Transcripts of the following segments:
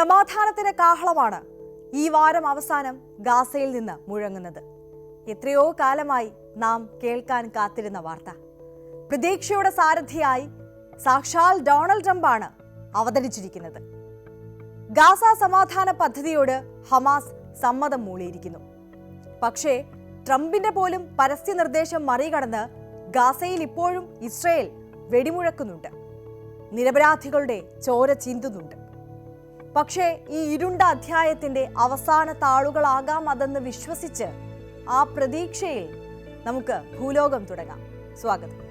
സമാധാനത്തിന്റെ കാഹളമാണ് ഈ വാരം അവസാനം ഗാസയിൽ നിന്ന് മുഴങ്ങുന്നത്. എത്രയോ കാലമായി നാം കേൾക്കാൻ കാത്തിരുന്ന വാർത്ത. പ്രതീക്ഷയുടെ സാരഥിയായി സാക്ഷാൽ ഡൊണാൾഡ് ട്രംപാണ് അവതരിച്ചിരിക്കുന്നത്. ഗാസ സമാധാന പദ്ധതിയോട് ഹമാസ് സമ്മതം മൂളിയിരിക്കുന്നു. പക്ഷേ ട്രംപിന്റെ പോലും പരസ്യ നിർദ്ദേശം മറികടന്ന് ഗാസയിൽ ഇപ്പോഴും ഇസ്രയേൽ വെടിമുഴക്കുന്നുണ്ട്. നിരപരാധികളുടെ ചോര ചീന്തുന്നുണ്ട്. പക്ഷേ ഈ ഇരുണ്ട അധ്യായത്തിന്റെ അവസാന താളുകളാകാം അതെന്ന് വിശ്വസിച്ച് ആ പ്രതീക്ഷയിൽ നമുക്ക് ഭൂലോകം തുടങ്ങാം. സ്വാഗതം.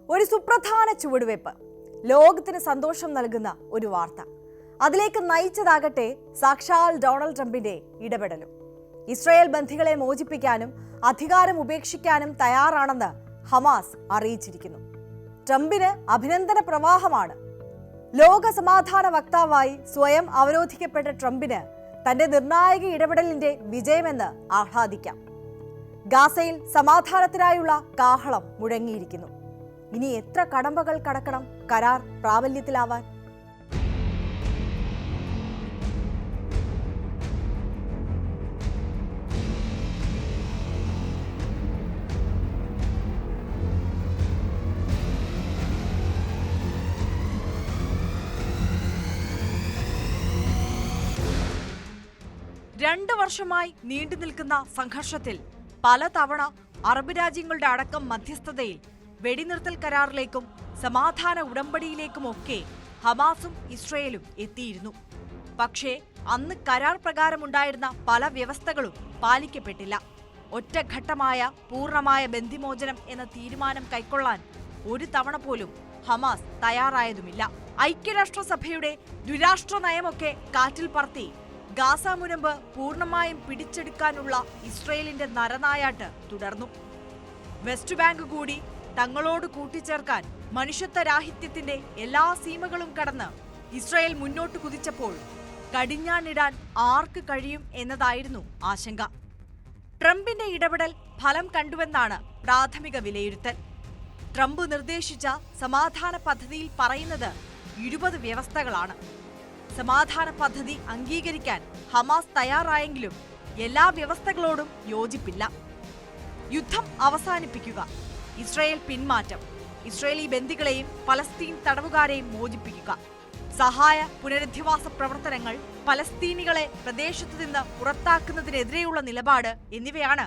ഒരു സുപ്രധാന ചുവടുവയ്പ്, ലോകത്തിന് സന്തോഷം നൽകുന്ന ഒരു വാർത്ത. അതിലേക്ക് നയിച്ചതാകട്ടെ സാക്ഷാൽ ഡൊണാൾഡ് ട്രംപിന്റെ ഇടപെടലും. ഇസ്രായേൽ ബന്ധികളെ മോചിപ്പിക്കാനും അധികാരം ഉപേക്ഷിക്കാനും തയ്യാറാണെന്ന് ഹമാസ് അറിയിച്ചിരിക്കുന്നു. ട്രംപിന് അഭിനന്ദന പ്രവാഹമാണ്. ലോക സമാധാന വക്താവായി സ്വയം അവരോധിക്കപ്പെട്ട ട്രംപിന് തന്റെ നിർണായക ഇടപെടലിന്റെ വിജയമെന്ന് ആഹ്ലാദിക്കാം. ഗാസയിൽ സമാധാനത്തിനായുള്ള കാഹളം മുഴങ്ങിയിരിക്കുന്നു. ഇനി എത്ര കടമ്പകൾ കടക്കണം കരാർ പ്രാബല്യത്തിലാവാൻ? രണ്ടു വർഷമായി നീണ്ടു നിൽക്കുന്ന സംഘർഷത്തിൽ പലതവണ അറബ് രാജ്യങ്ങളുടെ അടക്കം മധ്യസ്ഥതയിൽ വെടിനിർത്തൽ കരാറിലേക്കും സമാധാന ഉടമ്പടിയിലേക്കുമൊക്കെ ഹമാസും ഇസ്രയേലും എത്തിയിരുന്നു. പക്ഷേ അന്ന് കരാർ പ്രകാരമുണ്ടായിരുന്ന പല വ്യവസ്ഥകളും പാലിക്കപ്പെട്ടില്ല. ഒറ്റഘട്ടമായ പൂർണ്ണമായ ബന്ദിമോചനം എന്ന തീരുമാനം കൈക്കൊള്ളാൻ ഒരു തവണ പോലും ഹമാസ് തയ്യാറായതുമില്ല. ഐക്യരാഷ്ട്രസഭയുടെ ദ്വിരാഷ്ട്ര നയമൊക്കെ കാറ്റിൽ പറത്തി ഗാസ മുനമ്പ് പൂർണ്ണമായും പിടിച്ചെടുക്കാനുള്ള ഇസ്രയേലിന്റെ നരനായാട്ട് തുടർന്നു. വെസ്റ്റ് ബാങ്ക് കൂടി തങ്ങളോട് കൂട്ടിച്ചേർക്കാൻ മനുഷ്യത്വരാഹിത്യത്തിന്റെ എല്ലാ സീമകളും കടന്ന് ഇസ്രയേൽ മുന്നോട്ട് കുതിച്ചപ്പോൾ കടിഞ്ഞാണിടാൻ ആർക്ക് കഴിയും എന്നതായിരുന്നു ആശങ്ക. ട്രംപിന്റെ ഇടപെടൽ ഫലം കണ്ടുവെന്നാണ് പ്രാഥമിക വിലയിരുത്തൽ. ട്രംപ് നിർദ്ദേശിച്ച സമാധാന പദ്ധതിയിൽ പറയുന്നത് 20 വ്യവസ്ഥകളാണ്. സമാധാന പദ്ധതി അംഗീകരിക്കാൻ ഹമാസ് തയ്യാറായെങ്കിലും എല്ലാ വ്യവസ്ഥകളോടും യോജിപ്പില്ല. യുദ്ധം അവസാനിപ്പിക്കുക, ഇസ്രായേൽ പിന്മാറ്റം, ഇസ്രായേലി ബന്ദികളെയും പലസ്തീൻ തടവുകാരെയും മോചിപ്പിക്കുക, സഹായ പുനരധിവാസ പ്രവർത്തനങ്ങൾ, പലസ്തീനികളെ പ്രദേശത്തു നിന്ന് പുറത്താക്കുന്നതിനെതിരെയുള്ള നിലപാട് എന്നിവയാണ്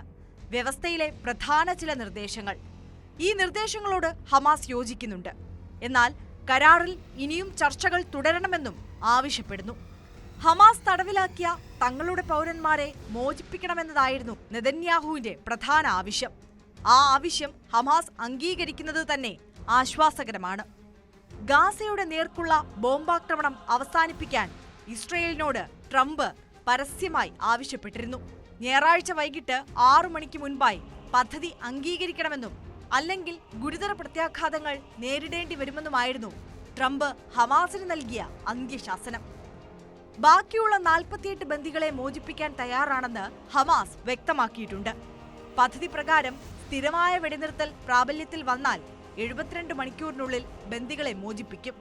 വ്യവസ്ഥയിലെ പ്രധാന ചില നിർദ്ദേശങ്ങൾ. ഈ നിർദ്ദേശങ്ങളോട് ഹമാസ് യോജിക്കുന്നുണ്ട്. എന്നാൽ കരാറിൽ ഇനിയും ചർച്ചകൾ തുടരണമെന്നും ആവശ്യപ്പെടുന്നു. ഹമാസ് തടവിലാക്കിയ തങ്ങളുടെ പൗരന്മാരെ മോചിപ്പിക്കണമെന്നതായിരുന്നു നെതന്യാഹുവിന്റെ പ്രധാന ആവശ്യം. ആ ആവശ്യം ഹമാസ് അംഗീകരിക്കുന്നത് തന്നെ ആശ്വാസകരമാണ്. ഗാസയുടെ നേർക്കുള്ള ബോംബാക്രമണം അവസാനിപ്പിക്കാൻ ഇസ്രയേലിനോട് ട്രംപ് പരസ്യമായി ആവശ്യപ്പെട്ടിരുന്നു. ഞായറാഴ്ച വൈകിട്ട് 6 മണിക്ക് മുൻപായി പദ്ധതി അംഗീകരിക്കണമെന്നും അല്ലെങ്കിൽ ഗുരുതര പ്രത്യാഘാതങ്ങൾ നേരിടേണ്ടി വരുമെന്നുമായിരുന്നു ട്രംപ് ഹമാസിന് നൽകിയ അന്ത്യശാസനം. ബാക്കിയുള്ള 48 ബന്ദികളെ മോചിപ്പിക്കാൻ തയ്യാറാണെന്ന് ഹമാസ് വ്യക്തമാക്കിയിട്ടുണ്ട്. പദ്ധതി പ്രകാരം സ്ഥിരമായ വെടിനിർത്തൽ പ്രാബല്യത്തിൽ വന്നാൽ 72 മണിക്കൂറിനുള്ളിൽ ബന്ദികളെ മോചിപ്പിക്കും.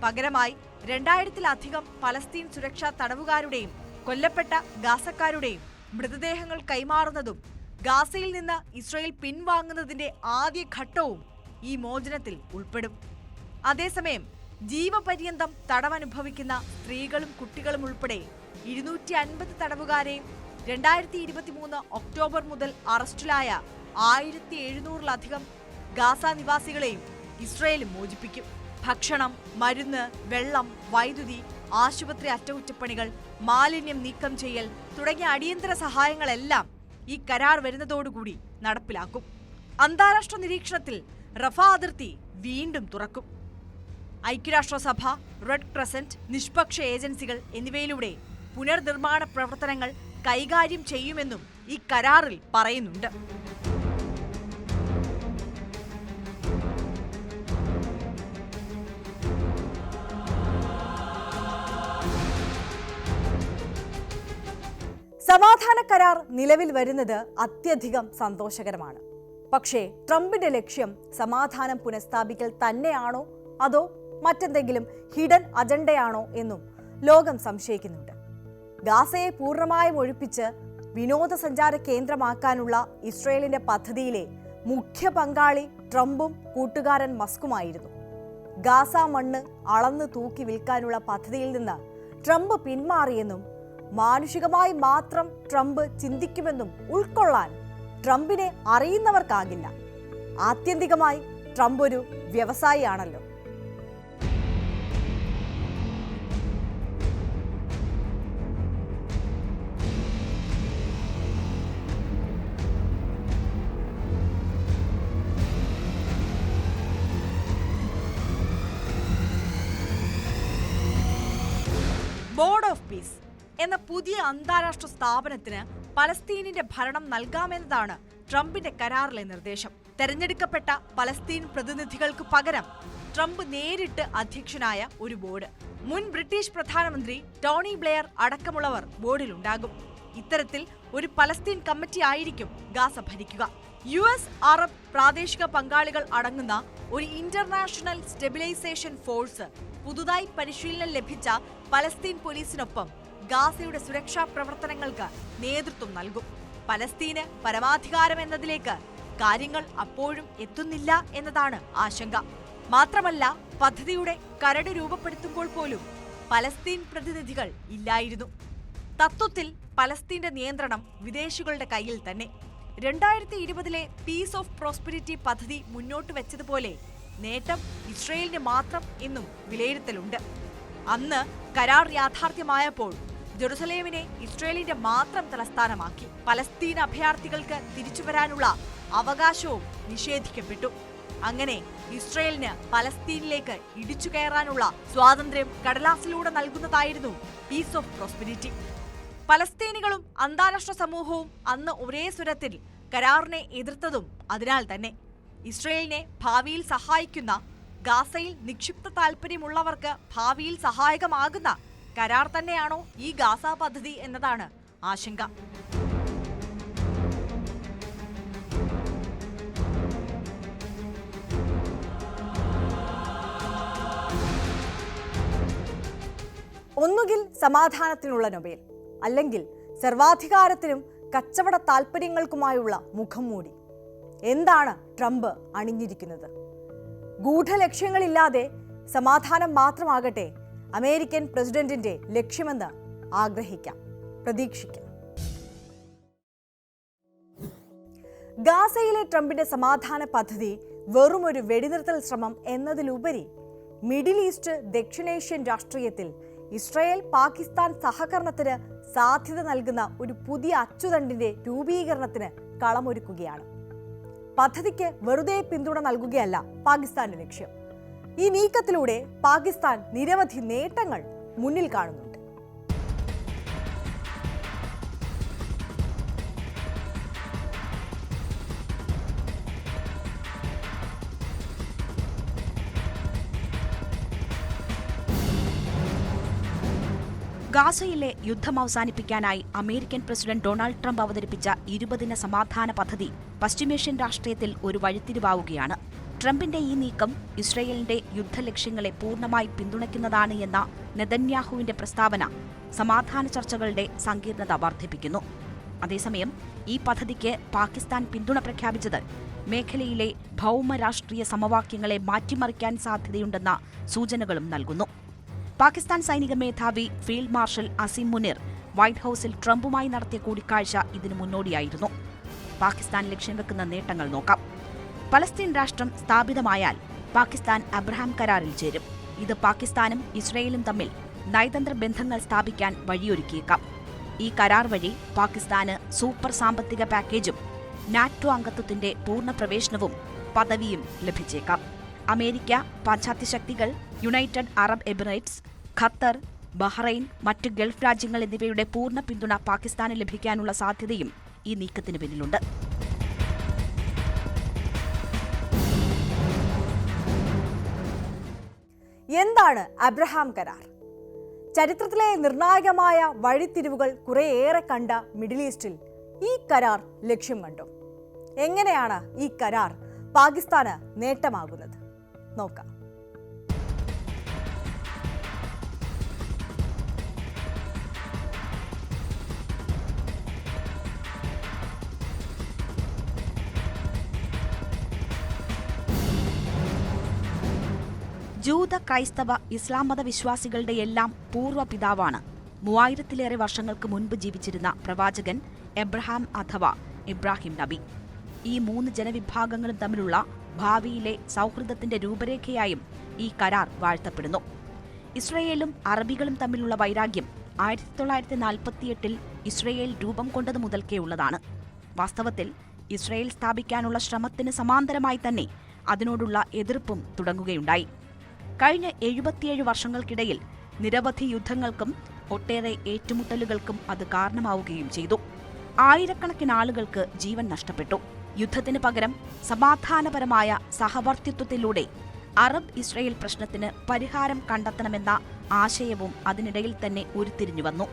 പകരമായി 2000-ലധികം പലസ്തീൻ സുരക്ഷാ തടവുകാരുടെയും കൊല്ലപ്പെട്ട ഗാസക്കാരുടെയും മൃതദേഹങ്ങൾ കൈമാറുന്നതും ഗാസയിൽ നിന്ന് ഇസ്രയേൽ പിൻവാങ്ങുന്നതിന്റെ ആദ്യ ഘട്ടവും ഈ മോചനത്തിൽ ഉൾപ്പെടും. അതേസമയം ജീവപര്യന്തം തടവനുഭവിക്കുന്ന സ്ത്രീകളും കുട്ടികളും ഉൾപ്പെടെ 250 തടവുകാരെയും 2023 ഒക്ടോബർ മുതൽ അറസ്റ്റിലായ 1700-ലധികം ഗാസ നിവാസികളെയും ഇസ്രയേലും മോചിപ്പിക്കും. ഭക്ഷണം, മരുന്ന്, വെള്ളം, വൈദ്യുതി, ആശുപത്രി അറ്റകുറ്റപ്പണികൾ, മാലിന്യം നീക്കം ചെയ്യൽ തുടങ്ങിയ അടിയന്തര സഹായങ്ങളെല്ലാം ഈ കരാർ വരുന്നതോടുകൂടി നടപ്പിലാക്കും. അന്താരാഷ്ട്ര നിരീക്ഷണത്തിൽ റഫ അതിർത്തി വീണ്ടും തുറക്കും. ഐക്യരാഷ്ട്രസഭ, റെഡ് ക്രസന്റ്, നിഷ്പക്ഷ ഏജൻസികൾ എന്നിവയിലൂടെ പുനർനിർമ്മാണ പ്രവർത്തനങ്ങൾ കൈകാര്യം ചെയ്യുമെന്നും ഈ കരാറിൽ പറയുന്നുണ്ട്. സമാധാന കരാർ നിലവിൽ വരുന്നത് അത്യധികം സന്തോഷകരമാണ്. പക്ഷേ ട്രംപിന്റെ ലക്ഷ്യം സമാധാനം പുനഃസ്ഥാപിക്കൽ തന്നെയാണോ അതോ മറ്റെന്തെങ്കിലും ഹിഡൻ അജണ്ടയാണോ എന്നും ലോകം സംശയിക്കുന്നുണ്ട്. ഗാസയെ പൂർണ്ണമായും ഒഴിപ്പിച്ച് വിനോദസഞ്ചാര കേന്ദ്രമാക്കാനുള്ള ഇസ്രയേലിന്റെ പദ്ധതിയിലെ മുഖ്യ പങ്കാളി ട്രംപും കൂട്ടുകാരൻ മസ്കുമായിരുന്നു. ഗാസ മണ്ണ് അളന്ന് തൂക്കി വിൽക്കാനുള്ള പദ്ധതിയിൽ നിന്ന് ട്രംപ് പിന്മാറിയെന്നും മാനുഷികമായി മാത്രം ട്രംപ് ചിന്തിക്കുമെന്നും ഉൾക്കൊള്ളാൻ ട്രംപിനെ അറിയുന്നവർക്കാകില്ല. ആത്യന്തികമായി ട്രംപ് ഒരു വ്യവസായിയാണല്ലോ. ബോർഡ് ഓഫ് പീസ് എന്ന പുതിയ അന്താരാഷ്ട്ര സ്ഥാപനത്തിന് പലസ്തീനിന്റെ ഭരണം നൽകാമെന്നതാണ് ട്രംപിന്റെ കരാറിലെ നിർദ്ദേശം. തെരഞ്ഞെടുക്കപ്പെട്ട പലസ്തീൻ പ്രതിനിധികൾക്ക് പകരം ട്രംപ് നേരിട്ട് അധ്യക്ഷനായ ഒരു ബോർഡ്. മുൻ ബ്രിട്ടീഷ് പ്രധാനമന്ത്രി ടോണി ബ്ലെയർ അടക്കമുള്ളവർ ബോർഡിലുണ്ടാകും. ഇത്തരത്തിൽ ഒരു പലസ്തീൻ കമ്മിറ്റി ആയിരിക്കും ഗാസ ഭരിക്കുക. US അറബ് പ്രാദേശിക പങ്കാളികൾ അടങ്ങുന്ന ഒരു ഇന്റർനാഷണൽ സ്റ്റെബിലൈസേഷൻ ഫോഴ്സ് പുതുതായി പരിശീലനം ലഭിച്ച പലസ്തീൻ പോലീസിനൊപ്പം ഗാസയുടെ സുരക്ഷാ പ്രവർത്തനങ്ങൾക്ക് നേതൃത്വം നൽകും. പലസ്തീന് പരമാധികാരം എന്നതിലേക്ക് കാര്യങ്ങൾ അപ്പോഴും എത്തുന്നില്ല എന്നതാണ് ആശങ്ക. മാത്രമല്ല, പദ്ധതിയുടെ കരട് രൂപപ്പെടുത്തുമ്പോൾ പോലും പലസ്തീൻ പ്രതിനിധികൾ ഇല്ലായിരുന്നു. തത്വത്തിൽ പലസ്തീന്റെ നിയന്ത്രണം വിദേശികളുടെ കയ്യിൽ തന്നെ. 2020 പീസ് ഓഫ് പ്രോസ്പെരിറ്റി പദ്ധതി മുന്നോട്ട് വെച്ചതുപോലെ നേട്ടം ഇസ്രയേലിന് മാത്രം എന്നും വിലയിരുത്തലുണ്ട്. അന്ന് കരാർ യാഥാർത്ഥ്യമായപ്പോൾ ജെറുസലേമിനെ ഇസ്രയേലിന്റെ മാത്രം തലസ്ഥാനമാക്കി. പലസ്തീൻ അഭയാർത്ഥികൾക്ക് തിരിച്ചുവരാനുള്ള അവകാശവും നിഷേധിക്കപ്പെട്ടു. അങ്ങനെ ഇസ്രയേലിന് പലസ്തീനിലേക്ക് ഇടിച്ചു കയറാനുള്ള സ്വാതന്ത്ര്യം കടലാസിലൂടെ നൽകുന്നതായിരുന്നു പീസ് ഓഫ് പ്രോസ്പെരിറ്റി. പലസ്തീനികളും അന്താരാഷ്ട്ര സമൂഹവും അന്ന് ഒരേ സ്വരത്തിൽ കരാറിനെ എതിർത്തതും അതിനാൽ തന്നെ. ഇസ്രയേലിനെ ഭാവിയിൽ സഹായിക്കുന്ന, ഗാസയിൽ നിക്ഷിപ്ത താൽപര്യമുള്ളവർക്ക് ഭാവിയിൽ സഹായകമാകുന്ന കരാർ തന്നെയാണോ ഈ ഗാസ പദ്ധതി എന്നതാണ് ആശങ്ക. ഒന്നുകിൽ സമാധാനത്തിനുള്ള നൊബേൽ, അല്ലെങ്കിൽ സർവാധികാരത്തിനും കച്ചവട താൽപര്യങ്ങൾക്കുമായുള്ള മുഖം മൂടി. എന്താണ് ട്രംപ് അണിഞ്ഞിരിക്കുന്നത്? ഗൂഢലക്ഷ്യങ്ങളില്ലാതെ സമാധാനം മാത്രമാകട്ടെ അമേരിക്കൻ പ്രസിഡന്റിന്റെ ലക്ഷ്യമെന്ന് ആഗ്രഹിക്കാം, പ്രതീക്ഷിക്കാം. ഗാസയിലെ ട്രംപിന്റെ സമാധാന പദ്ധതി വെറുമൊരു വെടിനിർത്തൽ ശ്രമം എന്നതിലുപരി മിഡിൽ ഈസ്റ്റ്, ദക്ഷിണേഷ്യൻ രാഷ്ട്രീയത്തിൽ ഇസ്രയേൽ പാകിസ്ഥാൻ സഹകരണത്തിന് സാധ്യത നൽകുന്ന ഒരു പുതിയ അച്ചുതണ്ടിന്റെ രൂപീകരണത്തിന് കളമൊരുക്കുകയാണ്. പദ്ധതിക്ക് വെറുതെ പിന്തുണ നൽകുകയല്ല പാകിസ്ഥാന്റെ ലക്ഷ്യം. ഈ നീക്കത്തിലൂടെ പാകിസ്ഥാൻ നിരവധി നേട്ടങ്ങൾ മുന്നിൽ കാണുന്നുണ്ട്. ഗാസയിലെ യുദ്ധം അവസാനിപ്പിക്കാനായി അമേരിക്കൻ പ്രസിഡന്റ് ഡൊണാൾഡ് ട്രംപ് അവതരിപ്പിച്ച 20 ദിന സമാധാന പദ്ധതി പശ്ചിമേഷ്യൻ രാഷ്ട്രീയത്തിൽ ഒരു വഴിത്തിരിവാവുകയാണ്. ട്രംപിന്റെ ഈ നീക്കം ഇസ്രയേലിന്റെ യുദ്ധലക്ഷ്യങ്ങളെ പൂർണ്ണമായി പിന്തുണയ്ക്കുന്നതാണ് എന്ന നെതന്യാഹുവിന്റെ പ്രസ്താവന സമാധാന ചർച്ചകളുടെ സങ്കീർണത വർദ്ധിപ്പിക്കുന്നു. അതേസമയം ഈ പദ്ധതിക്ക് പാകിസ്ഥാൻ പിന്തുണ പ്രഖ്യാപിച്ചത് മേഖലയിലെ ഭൗമ രാഷ്ട്രീയ സമവാക്യങ്ങളെ മാറ്റിമറിക്കാൻ സാധ്യതയുണ്ടെന്ന സൂചനകളും നൽകുന്നു. പാകിസ്ഥാൻ സൈനിക മേധാവി field marshal Asim Munir white ഹൌസിൽ ട്രംപുമായി നടത്തിയ കൂടിക്കാഴ്ച ഇതിനു മുന്നോടിയായിരുന്നു. പാകിസ്ഥാൻ ലക്ഷ്യം വെക്കുന്ന നേട്ടങ്ങൾ നോക്കാം. പലസ്തീൻ രാഷ്ട്രം സ്ഥാപിതമായാൽ പാകിസ്ഥാൻ അബ്രഹാം കരാറിൽ ചേരും. ഇത് പാകിസ്ഥാനും ഇസ്രയേലും തമ്മിൽ നയതന്ത്ര ബന്ധങ്ങൾ സ്ഥാപിക്കാൻ വഴിയൊരുക്കിയേക്കാം. ഈ കരാർ വഴി പാകിസ്ഥാന് സൂപ്പർ സാമ്പത്തിക പാക്കേജും നാറ്റോ അംഗത്വത്തിന്റെ പൂർണ്ണ പ്രവേശനവും പദവിയും ലഭിച്ചേക്കാം. അമേരിക്ക, പാശ്ചാത്യ ശക്തികൾ, United Arab Emirates, Qatar, Bahrain, മറ്റ് ഗൾഫ് രാജ്യങ്ങൾ എന്നിവയുടെ പൂർണ്ണ പിന്തുണ പാകിസ്ഥാന് ലഭിക്കാനുള്ള സാധ്യതയും ഈ നീക്കത്തിന് പിന്നിലുണ്ട്. എന്താണ് അബ്രഹാം കരാർ? ചരിത്രത്തിലെ നിർണായകമായ വഴിത്തിരിവുകൾ കുറേയേറെ കണ്ട മിഡിൽ ഈസ്റ്റിൽ ഈ കരാർ ലക്ഷ്യം കണ്ടു. എങ്ങനെയാണ് ഈ കരാർ പാകിസ്ഥാന് നേട്ടമാകുന്നത്? നോക്കാം. ജൂത, ക്രൈസ്തവ, ഇസ്ലാം മതവിശ്വാസികളുടെ എല്ലാം പൂർവ്വ പിതാവാണ് 3000-ലേറെ വർഷങ്ങൾക്ക് മുൻപ് ജീവിച്ചിരുന്ന പ്രവാചകൻ എബ്രഹാം അഥവാ ഇബ്രാഹിം നബി. ഈ 3 ജനവിഭാഗങ്ങളും തമ്മിലുള്ള ഭാവിയിലെ സൗഹൃദത്തിന്റെ രൂപരേഖയായും ഈ കരാർ വാഴ്ത്തപ്പെടുന്നു. ഇസ്രയേലും അറബികളും തമ്മിലുള്ള വൈരാഗ്യം 1948-ൽ ഇസ്രയേൽ രൂപം കൊണ്ടതു മുതൽക്കേ ഉള്ളതാണ്. വാസ്തവത്തിൽ ഇസ്രയേൽ സ്ഥാപിക്കാനുള്ള ശ്രമത്തിന് സമാന്തരമായി തന്നെ അതിനോടുള്ള എതിർപ്പും തുടങ്ങുകയുണ്ടായി. കഴിഞ്ഞ 77 വർഷങ്ങൾക്കിടയിൽ നിരവധി യുദ്ധങ്ങൾക്കും ഒട്ടേറെ ഏറ്റുമുട്ടലുകൾക്കും അത് കാരണമാവുകയും ചെയ്തു. ആയിരക്കണക്കിന് ആളുകൾക്ക് ജീവൻ നഷ്ടപ്പെട്ടു. യുദ്ധത്തിന് പകരം സമാധാനപരമായ സഹവർത്തിത്വത്തിലൂടെ അറബ് ഇസ്രയേൽ പ്രശ്നത്തിന് പരിഹാരം കണ്ടെത്തണമെന്ന ആശയവും അതിനിടയിൽ തന്നെ ഉരുത്തിരിഞ്ഞു വന്നു.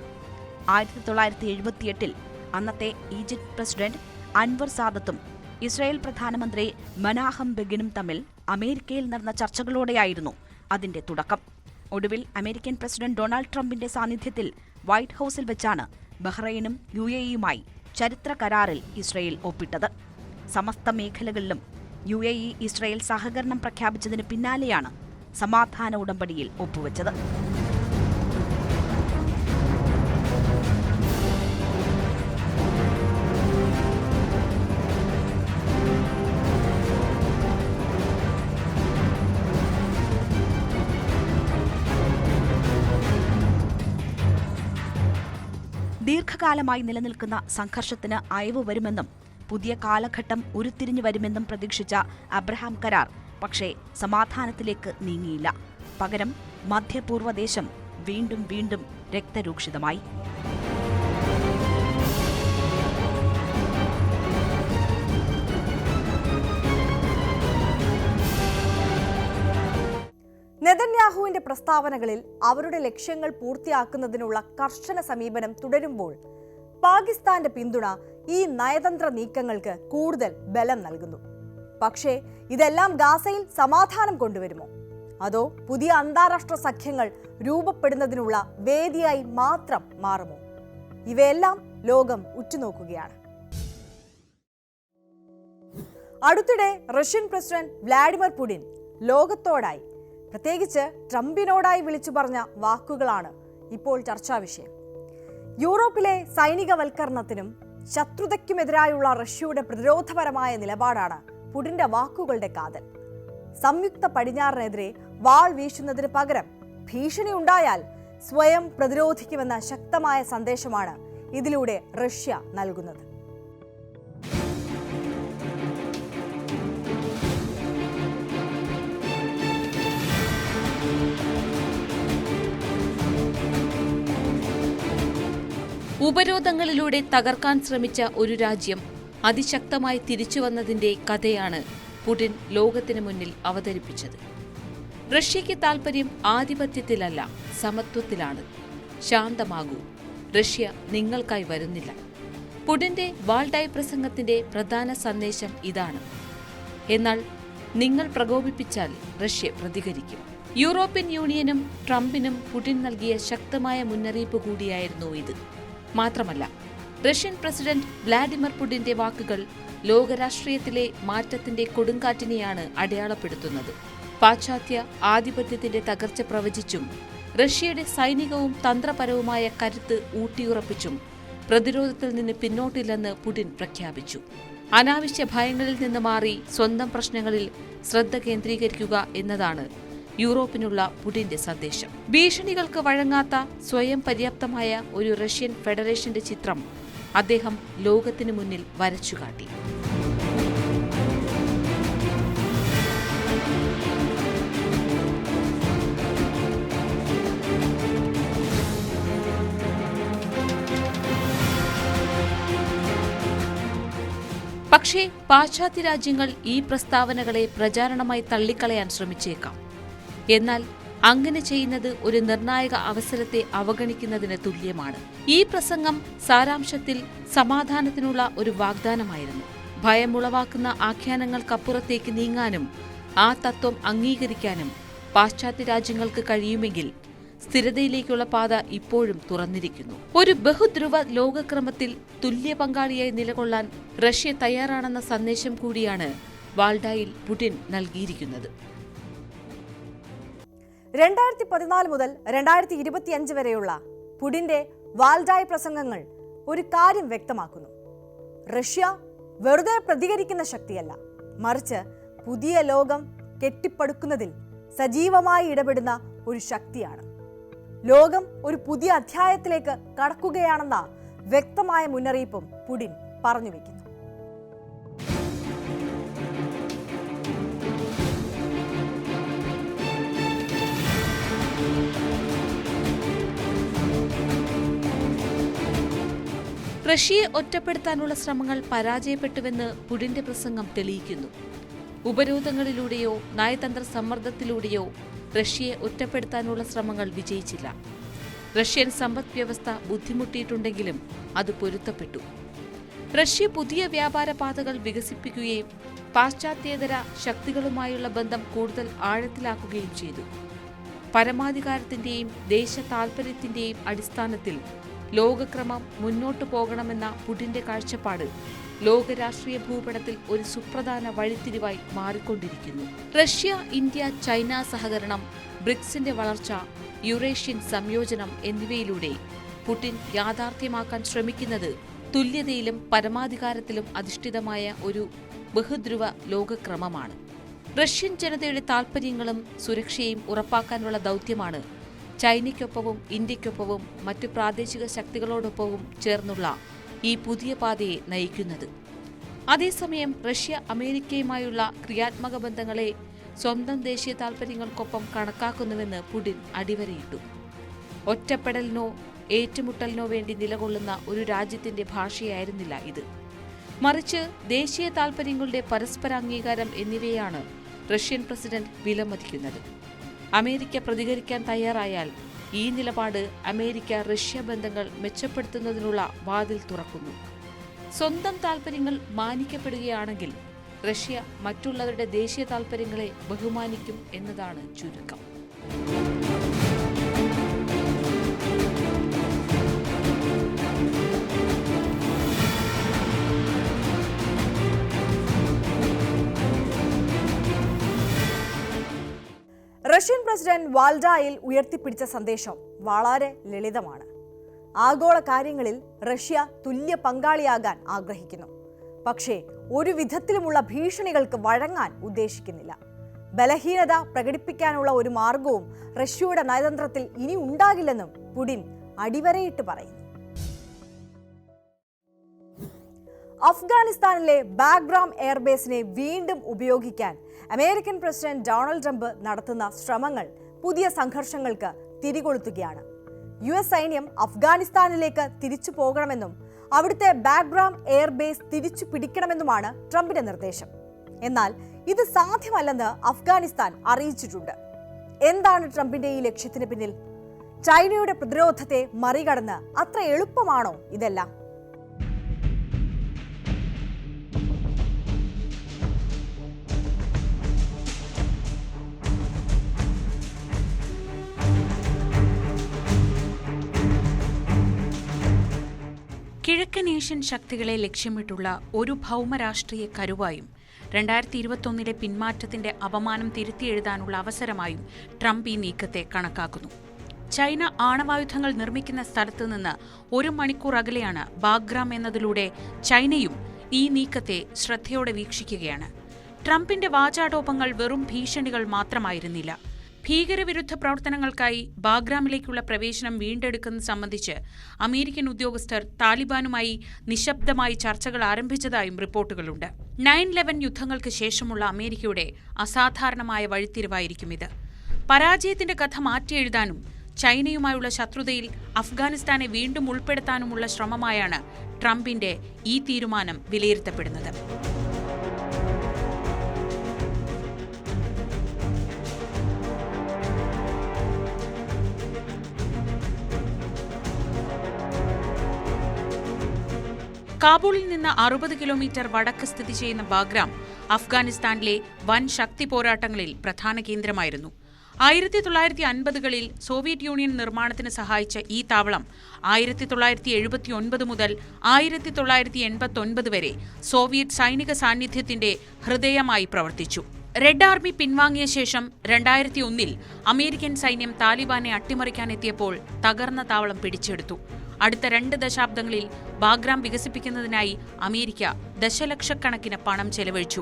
1978-ൽ അന്നത്തെ ഈജിപ്ത് പ്രസിഡന്റ് അൻവർ സാദത്തും ഇസ്രയേൽ പ്രധാനമന്ത്രി മനാഹം ബെഗിനും തമ്മിൽ അമേരിക്കയിൽ നടന്ന ചർച്ചകളോടെയായിരുന്നു അതിന്റെ തുടക്കം. ഒടുവിൽ അമേരിക്കൻ പ്രസിഡന്റ് ഡൊണാൾഡ് ട്രംപിന്റെ സാന്നിധ്യത്തിൽ വൈറ്റ് ഹൌസിൽ വെച്ചാണ് ബഹ്റൈനും UAE-യുമായി ചരിത്ര കരാറിൽ ഇസ്രയേൽ ഒപ്പിട്ടത്. സമസ്ത മേഖലകളിലും UAE ഇസ്രയേൽ സഹകരണം പ്രഖ്യാപിച്ചതിന് പിന്നാലെയാണ് സമാധാന ഉടമ്പടിയിൽ ഒപ്പുവെച്ചത്. ദീർഘകാലമായി നിലനിൽക്കുന്ന സംഘർഷത്തിന് അയവ് വരുമെന്നും പുതിയ കാലഘട്ടം ഉരുത്തിരിഞ്ഞു വരുമെന്നും പ്രതീക്ഷിച്ച അബ്രഹാം കരാർ പക്ഷേ സമാധാനത്തിലേക്ക് നീങ്ങിയില്ല. പകരം മധ്യപൂർവ്വദേശം വീണ്ടും വീണ്ടും രക്തരൂക്ഷിതമായി. നെതന്യാഹുവിന്റെ പ്രസ്താവനകളിൽ അവരുടെ ലക്ഷ്യങ്ങൾ പൂർത്തിയാക്കുന്നതിനുള്ള കർശന സമീപനം തുടരുമ്പോൾ പാകിസ്ഥാന്റെ പിന്തുണ ഈ നയതന്ത്ര നീക്കങ്ങൾക്ക് കൂടുതൽ ബലം നൽകുന്നു. പക്ഷേ ഇതെല്ലാം ഗാസയിൽ സമാധാനം കൊണ്ടുവരുമോ? അതോ പുതിയ അന്താരാഷ്ട്ര സഖ്യങ്ങൾ രൂപപ്പെടുന്നതിനുള്ള വേദിയായി മാത്രം മാറുമോ? ഇവയെല്ലാം ലോകം ഉറ്റുനോക്കുകയാണ്. അടുത്തിടെ റഷ്യൻ പ്രസിഡന്റ് വ്ളാഡിമിർ പുടിൻ ലോകത്തോടായി, പ്രത്യേകിച്ച് ട്രംപിനോടായി വിളിച്ചു പറഞ്ഞ വാക്കുകളാണ് ഇപ്പോൾ ചർച്ചാ വിഷയം. യൂറോപ്പിലെ സൈനികവൽക്കരണത്തിനും ശത്രുതയ്ക്കുമെതിരായുള്ള റഷ്യയുടെ പ്രതിരോധപരമായ നിലപാടാണ് പുടിന്റെ വാക്കുകളുടെ കാതൽ. സംയുക്ത പടിഞ്ഞാറിനെതിരെ വാൾ വീശുന്നതിന് പകരം ഭീഷണി ഉണ്ടായാൽ സ്വയം പ്രതിരോധിക്കുമെന്ന ശക്തമായ സന്ദേശമാണ് ഇതിലൂടെ റഷ്യ നൽകുന്നത്. ഉപരോധങ്ങളിലൂടെ തകർക്കാൻ ശ്രമിച്ച ഒരു രാജ്യം അതിശക്തമായി തിരിച്ചുവന്നതിന്റെ കഥയാണ് പുടിൻ ലോകത്തിന് മുന്നിൽ അവതരിപ്പിച്ചത്. റഷ്യയ്ക്ക് താൽപര്യം ആധിപത്യത്തിലല്ല, സമത്വത്തിലാണ്. ശാന്തമാകൂ, റഷ്യ നിങ്ങൾക്കായി വരുന്നില്ല. പുടിന്റെ വാൾഡായ് പ്രസംഗത്തിന്റെ പ്രധാന സന്ദേശം ഇതാണ്. എന്നാൽ നിങ്ങൾ പ്രകോപിപ്പിച്ചാൽ റഷ്യ പ്രതികരിക്കും. യൂറോപ്യൻ യൂണിയനും ട്രംപിനും പുടിൻ നൽകിയ ശക്തമായ മുന്നറിയിപ്പ് കൂടിയായിരുന്നു ഇത്. മാത്രമല്ല, റഷ്യൻ പ്രസിഡന്റ് വ്ളാഡിമിർ പുടിന്റെ വാക്കുകൾ ലോകരാഷ്ട്രീയത്തിലെ മാറ്റത്തിന്റെ കൊടുങ്കാറ്റിനെയാണ് അടയാളപ്പെടുത്തുന്നത്. പാശ്ചാത്യ ആധിപത്യത്തിന്റെ തകർച്ച പ്രവചിച്ചും റഷ്യയുടെ സൈനികവും തന്ത്രപരവുമായ കരുത്ത് ഊട്ടിയുറപ്പിച്ചും പ്രതിരോധത്തിൽ നിന്ന് പിന്നോട്ടില്ലെന്ന് പുടിൻ പ്രഖ്യാപിച്ചു. അനാവശ്യ ഭയങ്ങളിൽ നിന്ന് മാറി സ്വന്തം പ്രശ്നങ്ങളിൽ ശ്രദ്ധ കേന്ദ്രീകരിക്കുക എന്നതാണ് യൂറോപ്പിനുള്ള പുടിന്റെ സന്ദേശം. ഭീഷണികൾക്ക് വഴങ്ങാത്ത സ്വയം പര്യാപ്തമായ ഒരു റഷ്യൻ ഫെഡറേഷന്റെ ചിത്രം അദ്ദേഹം ലോകത്തിനു മുന്നിൽ വരച്ചുകാട്ടി. പക്ഷേ പാശ്ചാത്യ രാജ്യങ്ങൾ ഈ പ്രസ്താവനകളെ പ്രചാരണമായി തള്ളിക്കളയാൻ ശ്രമിച്ചേക്കാം. എന്നാൽ അങ്ങനെ ചെയ്യുന്നത് ഒരു നിർണായക അവസരത്തെ അവഗണിക്കുന്നതിന് തുല്യമാണ്. ഈ പ്രസംഗം സാരാംശത്തിൽ സമാധാനത്തിനുള്ള ഒരു വാഗ്ദാനമായിരുന്നു. ഭയമുളവാക്കുന്ന ആഖ്യാനങ്ങൾക്കപ്പുറത്തേക്ക് നീങ്ങാനും ആ തത്വം അംഗീകരിക്കാനും പാശ്ചാത്യ രാജ്യങ്ങൾക്ക് കഴിയുമെങ്കിൽ സ്ഥിരതയിലേക്കുള്ള പാത ഇപ്പോഴും തുറന്നിരിക്കുന്നു. ഒരു ബഹുധ്രുവ ലോകക്രമത്തിൽ തുല്യ പങ്കാളിയായി നിലകൊള്ളാൻ റഷ്യ തയ്യാറാണെന്ന സന്ദേശം കൂടിയാണ് വാൾഡായിൽ പുടിൻ നൽകിയിരിക്കുന്നത്. 2014 മുതൽ 2025 വരെയുള്ള പുടിന്റെ വാൾഡായ് പ്രസംഗങ്ങൾ ഒരു കാര്യം വ്യക്തമാക്കുന്നു. റഷ്യ വെറുതെ പ്രതികരിക്കുന്ന ശക്തിയല്ല, മറിച്ച് പുതിയ ലോകം കെട്ടിപ്പടുക്കുന്നതിൽ സജീവമായി ഇടപെടുന്ന ഒരു ശക്തിയാണ്. ലോകം ഒരു പുതിയ അധ്യായത്തിലേക്ക് കടക്കുകയാണെന്ന വ്യക്തമായ മുന്നറിയിപ്പും പുടിൻ പറഞ്ഞുവെക്കുന്നു. റഷ്യയെ ഒറ്റപ്പെടുത്താനുള്ള ശ്രമങ്ങൾ പരാജയപ്പെട്ടുവെന്ന് പുടിന്റെ പ്രസംഗം തെളിയിക്കുന്നു. ഉപരോധങ്ങളിലൂടെയോ നയതന്ത്ര സമ്മർദ്ദത്തിലൂടെയോ റഷ്യയെ ഒറ്റപ്പെടുത്താനുള്ള ശ്രമങ്ങൾ വിജയിച്ചില്ല. റഷ്യൻ സമ്പദ് വ്യവസ്ഥ ബുദ്ധിമുട്ടിയിട്ടുണ്ടെങ്കിലും അത് പൊരുത്തപ്പെട്ടു. റഷ്യ പുതിയ വ്യാപാര പാതകൾ വികസിപ്പിക്കുകയും പാശ്ചാത്യേതര ശക്തികളുമായുള്ള ബന്ധം കൂടുതൽ ആഴത്തിലാക്കുകയും ചെയ്തു. പരമാധികാരത്തിന്റെയും ദേശ താൽപര്യത്തിന്റെയും അടിസ്ഥാനത്തിൽ ലോകക്രമം മുന്നോട്ടു പോകണമെന്ന പുടിന്റെ കാഴ്ചപ്പാട് ലോകരാഷ്ട്രീയ ഭൂപടത്തിൽ ഒരു സുപ്രധാന വഴിത്തിരിവായി മാറിക്കൊണ്ടിരിക്കുന്നു. റഷ്യ, ഇന്ത്യ, ചൈന സഹകരണം, ബ്രിക്സിന്റെ വളർച്ച, യുറേഷ്യൻ സംയോജനം എന്നിവയിലൂടെ പുടിൻ യാഥാർത്ഥ്യമാക്കാൻ ശ്രമിക്കുന്നത് തുല്യതയിലും പരമാധികാരത്തിലും അധിഷ്ഠിതമായ ഒരു ബഹുധ്രുവ ലോകക്രമമാണ്. റഷ്യൻ ജനതയുടെ താൽപര്യങ്ങളും സുരക്ഷയും ഉറപ്പാക്കാനുള്ള ദൗത്യമാണ് ചൈനയ്ക്കൊപ്പവും ഇന്ത്യയ്ക്കൊപ്പവും മറ്റു പ്രാദേശിക ശക്തികളോടൊപ്പവും ചേർന്നുള്ള ഈ പുതിയ പാതയെ നയിക്കുന്നത്. അതേസമയം റഷ്യ അമേരിക്കയുമായുള്ള ക്രിയാത്മക ബന്ധങ്ങളെ സ്വന്തം ദേശീയ താൽപര്യങ്ങൾക്കൊപ്പം കണക്കാക്കുന്നുവെന്ന് പുടിൻ അടിവരയിട്ടു. ഒറ്റപ്പെടലിനോ ഏറ്റുമുട്ടലിനോ വേണ്ടി നിലകൊള്ളുന്ന ഒരു രാജ്യത്തിന്റെ ഭാഷയായിരുന്നില്ല ഇത്. മറിച്ച് ദേശീയ താൽപര്യങ്ങളുടെ പരസ്പര അംഗീകാരം എന്നിവയാണ് റഷ്യൻ പ്രസിഡന്റ് വിലമതിക്കുന്നത്. അമേരിക്ക പ്രതികരിക്കാൻ തയ്യാറായാൽ ഈ നിലപാട് അമേരിക്ക റഷ്യ ബന്ധങ്ങൾ മെച്ചപ്പെടുത്തുന്നതിനുള്ള വാതിൽ തുറക്കുന്നു. സ്വന്തം താൽപര്യങ്ങൾ മാനിക്കപ്പെടുകയാണെങ്കിൽ റഷ്യ മറ്റുള്ളവരുടെ ദേശീയ താൽപര്യങ്ങളെ ബഹുമാനിക്കും എന്നതാണ് ചുരുക്കം. റഷ്യൻ പ്രസിഡന്റ് വാൾഡായിൽ ഉയർത്തിപ്പിടിച്ച സന്ദേശം വളരെ ലളിതമാണ്. ആഗോള കാര്യങ്ങളിൽ റഷ്യ തുല്യ പങ്കാളിയാകാൻ ആഗ്രഹിക്കുന്നു, പക്ഷേ ഒരു വിധത്തിലുമുള്ള ഭീഷണികൾക്ക് വഴങ്ങാൻ ഉദ്ദേശിക്കുന്നില്ല. ബലഹീനത പ്രകടിപ്പിക്കാനുള്ള ഒരു മാർഗവും റഷ്യയുടെ നയതന്ത്രത്തിൽ ഇനി ഉണ്ടാകില്ലെന്നും പുടിൻ അടിവരയിട്ട് പറയുന്നു. അഫ്ഗാനിസ്ഥാനിലെ ബാഗ്രാം എയർബേസിനെ വീണ്ടും ഉപയോഗിക്കാൻ അമേരിക്കൻ പ്രസിഡന്റ് ഡൊണാൾഡ് ട്രംപ് നടത്തുന്ന ശ്രമങ്ങൾ പുതിയ സംഘർഷങ്ങൾക്ക് തിരികൊളുത്തുകയാണ്. US സൈന്യം അഫ്ഗാനിസ്ഥാനിലേക്ക് തിരിച്ചു പോകണമെന്നും അവിടുത്തെ ബാഗ്രാം എയർബേസ് തിരിച്ചു പിടിക്കണമെന്നുമാണ് ട്രംപിന്റെ നിർദ്ദേശം. എന്നാൽ ഇത് സാധ്യമല്ലെന്ന് അഫ്ഗാനിസ്ഥാൻ അറിയിച്ചിട്ടുണ്ട്. എന്താണ് ട്രംപിന്റെ ഈ ലക്ഷ്യത്തിന് പിന്നിൽ? ചൈനയുടെ പ്രതിരോധത്തെ മറികടന്ന് അത്ര എളുപ്പമാണോ ഇതെല്ലാം? കിഴക്കൻ ഏഷ്യൻ ശക്തികളെ ലക്ഷ്യമിട്ടുള്ള ഒരു ഭൗമരാഷ്ട്രീയ കരുവായും 2021 പിന്മാറ്റത്തിന്റെ അപമാനം തിരുത്തിയെഴുതാനുള്ള അവസരമായും ട്രംപ് ഈ നീക്കത്തെ കണക്കാക്കുന്നു. ചൈന ആണവായുധങ്ങൾ നിർമ്മിക്കുന്ന സ്ഥലത്ത് നിന്ന് 1 മണിക്കൂർ അകലെയാണ് ബാഗ്രാം എന്നതിലൂടെ ചൈനയും ഈ നീക്കത്തെ ശ്രദ്ധയോടെ വീക്ഷിക്കുകയാണ്. ട്രംപിന്റെ വാചാടോപങ്ങൾ വെറും ഭീഷണികൾ മാത്രമായിരുന്നില്ല. ഭീകരവിരുദ്ധ പ്രവർത്തനങ്ങൾക്കായി ബാഗ്രാമിലേക്കുള്ള പ്രവേശനം വീണ്ടെടുക്കുന്നത് സംബന്ധിച്ച് അമേരിക്കൻ ഉദ്യോഗസ്ഥർ താലിബാനുമായി നിശബ്ദമായി ചർച്ചകൾ ആരംഭിച്ചതായും റിപ്പോർട്ടുകളുണ്ട്. 9/11 യുദ്ധങ്ങൾക്ക് ശേഷമുള്ള അമേരിക്കയുടെ അസാധാരണമായ വഴിത്തിരിവായിരിക്കും ഇത്. പരാജയത്തിന്റെ കഥ മാറ്റിയെഴുതാനും ചൈനയുമായുള്ള ശത്രുതയിൽ അഫ്ഗാനിസ്ഥാനെ വീണ്ടും ഉൾപ്പെടുത്താനുമുള്ള ശ്രമമായാണ് ട്രംപിന്റെ ഈ തീരുമാനം വിലയിരുത്തപ്പെടുന്നത്. കാബൂളിൽ നിന്ന് 60 കിലോമീറ്റർ വടക്ക് സ്ഥിതി ചെയ്യുന്ന ബാഗ്രാം അഫ്ഗാനിസ്ഥാനിലെ വൻ ശക്തി പോരാട്ടങ്ങളിൽ പ്രധാന കേന്ദ്രമായിരുന്നു. 1950കളിൽ സോവിയറ്റ് യൂണിയൻ നിർമ്മാണത്തിന് സഹായിച്ച ഈ താവളം 1979 മുതൽ 1989 വരെ സോവിയറ്റ് സൈനിക സാന്നിധ്യത്തിന്റെ ഹൃദയമായി പ്രവർത്തിച്ചു. റെഡ് ആർമി പിൻവാങ്ങിയ ശേഷം 2001-ൽ അമേരിക്കൻ സൈന്യം താലിബാനെ അട്ടിമറിക്കാനെത്തിയപ്പോൾ തകർന്ന താവളം പിടിച്ചെടുത്തു. അടുത്ത 2 ദശാബ്ദങ്ങളിൽ ബാഗ്രാം വികസിപ്പിക്കുന്നതിനായി അമേരിക്ക ദശലക്ഷക്കണക്കിന് പണം ചെലവഴിച്ചു.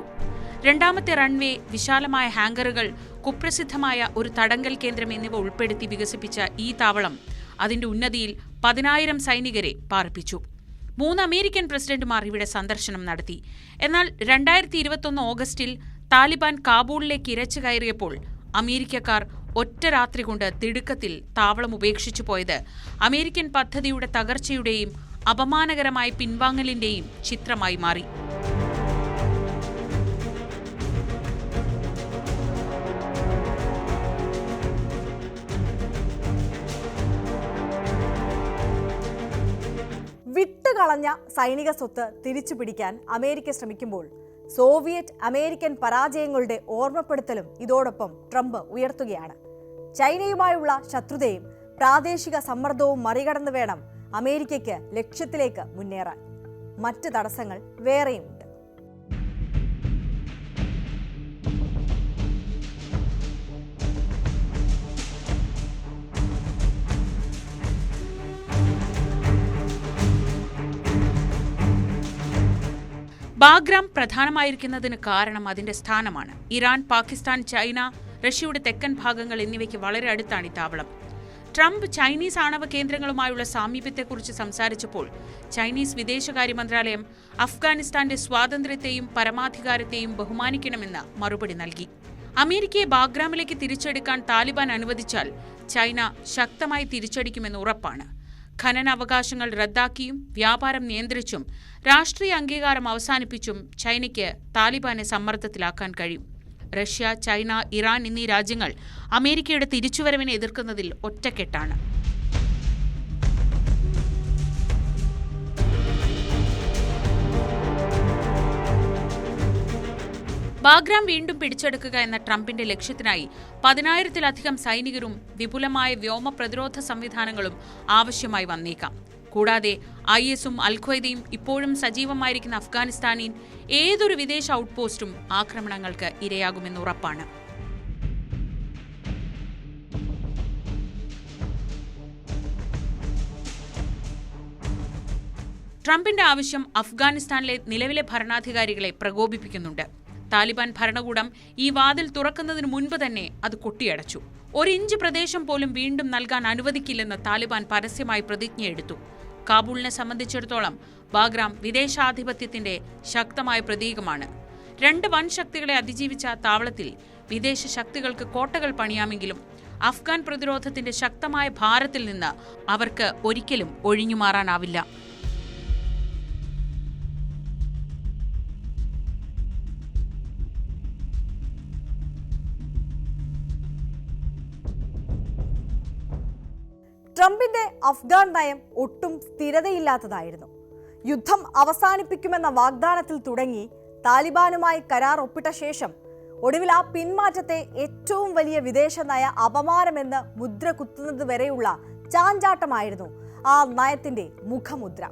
രണ്ടാമത്തെ റൺവേ, വിശാലമായ ഹാങ്കറുകൾ, കുപ്രസിദ്ധമായ ഒരു തടങ്കൽ കേന്ദ്രം എന്നിവ ഉൾപ്പെടുത്തി വികസിപ്പിച്ച ഈ താവളം അതിന്റെ ഉന്നതിയിൽ 10,000 സൈനികരെ പാർപ്പിച്ചു. 3 അമേരിക്കൻ പ്രസിഡന്റുമാർ ഇവിടെ സന്ദർശനം നടത്തി. എന്നാൽ 2021 ഓഗസ്റ്റിൽ താലിബാൻ കാബൂളിലേക്ക് ഇരച്ചു കയറിയപ്പോൾ അമേരിക്കക്കാർ ഒറ്റ രാത്രി കൊണ്ട് തിടുക്കത്തിൽ താവളം ഉപേക്ഷിച്ചു പോയത് അമേരിക്കൻ പദ്ധതിയുടെ തകർച്ചയുടെയും അപമാനകരമായ പിൻവാങ്ങലിന്റെയും ചിത്രമായി മാറി. വിട്ടുകളഞ്ഞ സൈനിക സ്വത്ത് തിരിച്ചുപിടിക്കാൻ അമേരിക്ക ശ്രമിക്കുമ്പോൾ സോവിയറ്റ് അമേരിക്കൻ പരാജയങ്ങളുടെ ഓർമ്മപ്പെടുത്തലും ഇതോടൊപ്പം ട്രംപ് ഉയർത്തുകയാണ്. ചൈനയുമായുള്ള ശത്രുതയും പ്രാദേശിക സമ്മർദ്ദവും മറികടന്ന് വേണം അമേരിക്കയ്ക്ക് ലക്ഷ്യത്തിലേക്ക് മുന്നേറാൻ. മറ്റ് തടസ്സങ്ങൾ വേറെയുമുണ്ട്. ബാഗ്രാം പ്രധാനമായിരിക്കുന്നതിന് കാരണം അതിന്റെ സ്ഥാനമാണ്. ഇറാൻ, പാകിസ്ഥാൻ, ചൈന, റഷ്യയുടെ തെക്കൻ ഭാഗങ്ങൾ എന്നിവയ്ക്ക് വളരെ അടുത്താണ് ഈ താവളം. ട്രംപ് ചൈനീസ് ആണവ കേന്ദ്രങ്ങളുമായുള്ള സാമീപ്യത്തെക്കുറിച്ച് സംസാരിച്ചപ്പോൾ ചൈനീസ് വിദേശകാര്യ മന്ത്രാലയം അഫ്ഗാനിസ്ഥാന്റെ സ്വാതന്ത്ര്യത്തെയും പരമാധികാരത്തെയും ബഹുമാനിക്കണമെന്ന് മറുപടി നൽകി. അമേരിക്കയെ ബാഗ്രാമിലേക്ക് തിരിച്ചെടുക്കാൻ താലിബാൻ അനുവദിച്ചാൽ ചൈന ശക്തമായി തിരിച്ചടിക്കുമെന്ന് ഉറപ്പാണ്. ഖനനാവകാശങ്ങൾ റദ്ദാക്കിയും വ്യാപാരം നിയന്ത്രിച്ചും രാഷ്ട്രീയ അംഗീകാരം അവസാനിപ്പിച്ചും ചൈനയ്ക്ക് താലിബാനെ സമ്മർദ്ദത്തിലാക്കാൻ കഴിയും. റഷ്യ, ചൈന, ഇറാൻ എന്നീ രാജ്യങ്ങൾ അമേരിക്കയുടെ തിരിച്ചുവരവിനെ എതിർക്കുന്നതിൽ ഒറ്റക്കെട്ടാണ്. ബാഗ്രാം വീണ്ടും പിടിച്ചെടുക്കുക എന്ന ട്രംപിന്റെ ലക്ഷ്യത്തിനായി 10,000-ലധികം സൈനികരും വിപുലമായ വ്യോമ പ്രതിരോധ സംവിധാനങ്ങളും ആവശ്യമായി വന്നേക്കാം. കൂടാതെ IS-ഉം അൽ-ഖ്വയ്ദയും ഇപ്പോഴും സജീവമായിരിക്കുന്ന അഫ്ഗാനിസ്ഥാനിൽ ഏതൊരു വിദേശ ഔട്ട്പോസ്റ്റും ആക്രമണങ്ങൾക്ക് ഇരയാകുമെന്ന് ഉറപ്പാണ്. ട്രംപിന്റെ ആവശ്യം അഫ്ഗാനിസ്ഥാനിലെ നിലവിലെ ഭരണാധികാരികളെ പ്രകോപിപ്പിക്കുന്നുണ്ട്. താലിബാൻ ഭരണകൂടം ഈ വാതിൽ തുറക്കുന്നതിന് മുൻപ് തന്നെ അത് കൊട്ടിയടച്ചു. 1 ഇഞ്ച് പ്രദേശം പോലും വീണ്ടും നൽകാൻ അനുവദിക്കില്ലെന്ന് താലിബാൻ പരസ്യമായി പ്രതിജ്ഞയെടുത്തു. കാബൂളിനെ സംബന്ധിച്ചിടത്തോളം ബാഗ്രാം വിദേശാധിപത്യത്തിന്റെ ശക്തമായ പ്രതീകമാണ്. 2 വൻ ശക്തികളെ അതിജീവിച്ച താവളത്തിൽ വിദേശ ശക്തികൾക്ക് കോട്ടകൾ പണിയാമെങ്കിലും അഫ്ഗാൻ പ്രതിരോധത്തിന്റെ ശക്തമായ ഭാരത്തിൽ നിന്ന് അവർക്ക് ഒരിക്കലും ഒഴിഞ്ഞുമാറാനാവില്ല. ട്രംപിന്റെ അഫ്ഗാൻ നയം ഒട്ടും സ്ഥിരതയില്ലാത്തതായിരുന്നു. യുദ്ധം അവസാനിപ്പിക്കുമെന്ന വാഗ്ദാനത്തിൽ തുടങ്ങി താലിബാനുമായി കരാർ ഒപ്പിട്ട ശേഷം ഒടുവിൽ ആ പിന്മാറ്റത്തെ ഏറ്റവും വലിയ വിദേശ നയ അപമാനമെന്ന് മുദ്ര കുത്തുന്നത് വരെയുള്ള ചാഞ്ചാട്ടമായിരുന്നു ആ നയത്തിന്റെ മുഖമുദ്ര.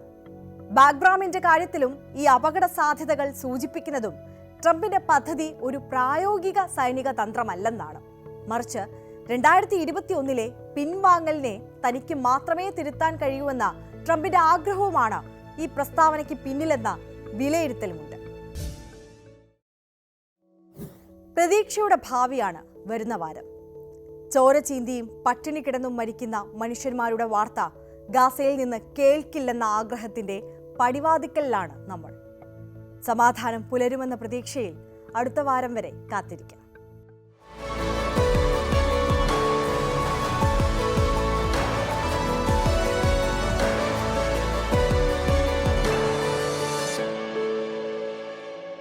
ബാഗ്രാമിന്റെ കാര്യത്തിലും ഈ അപകട സാധ്യതകൾ സൂചിപ്പിക്കുന്നതും ട്രംപിന്റെ പദ്ധതി ഒരു പ്രായോഗിക സൈനിക തന്ത്രമല്ലെന്നാണ്. മറിച്ച് 2021-ലെ പിൻവാങ്ങലിനെ തനിക്ക് മാത്രമേ തിരുത്താൻ കഴിയൂവെന്ന ട്രംപിന്റെ ആഗ്രഹവുമാണ് ഈ പ്രസ്താവനയ്ക്ക് പിന്നിലെന്ന വിലയിരുത്തലുമുണ്ട്. പ്രതീക്ഷയുടെ ഭാവിയാണ് വരുന്ന വാരം. ചോര ചീന്തിയും പട്ടിണി കിടന്നും മരിക്കുന്ന മനുഷ്യന്മാരുടെ വാർത്ത ഗാസയിൽ നിന്ന് കേൾക്കില്ലെന്ന ആഗ്രഹത്തിന്റെ പടിവാതിക്കലിലാണ് നമ്മൾ. സമാധാനം പുലരുമെന്ന പ്രതീക്ഷയിൽ അടുത്ത വാരം വരെ കാത്തിരിക്കാം.